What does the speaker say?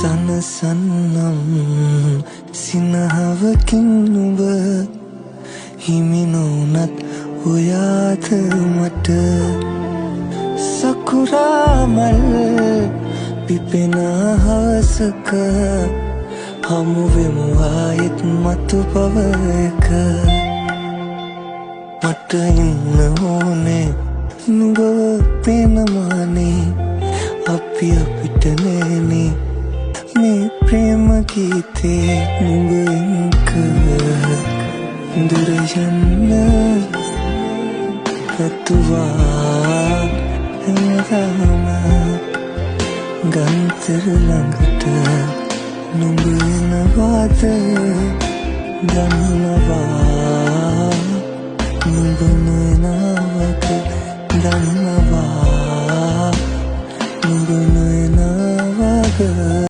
සනසන්නම් සිනහවකින් නුඹ හිමි නොවුනත් ඔයාද මට සකුරා මල් පිපෙන හවසක හමු වෙමු ආයෙත් මතු පවයක මට ඉන්න ඕනේ නුඹ පේනමානේ අපි අපිට නෑනේ මේ ප්‍රේම ගීතේ නුඹ එක්ක දුර යන්න පැතුවා හැමදාම ගන්තර ළඟට නුඹ එනවාද දන්නවා නුඹ නොයනවද දන්නවා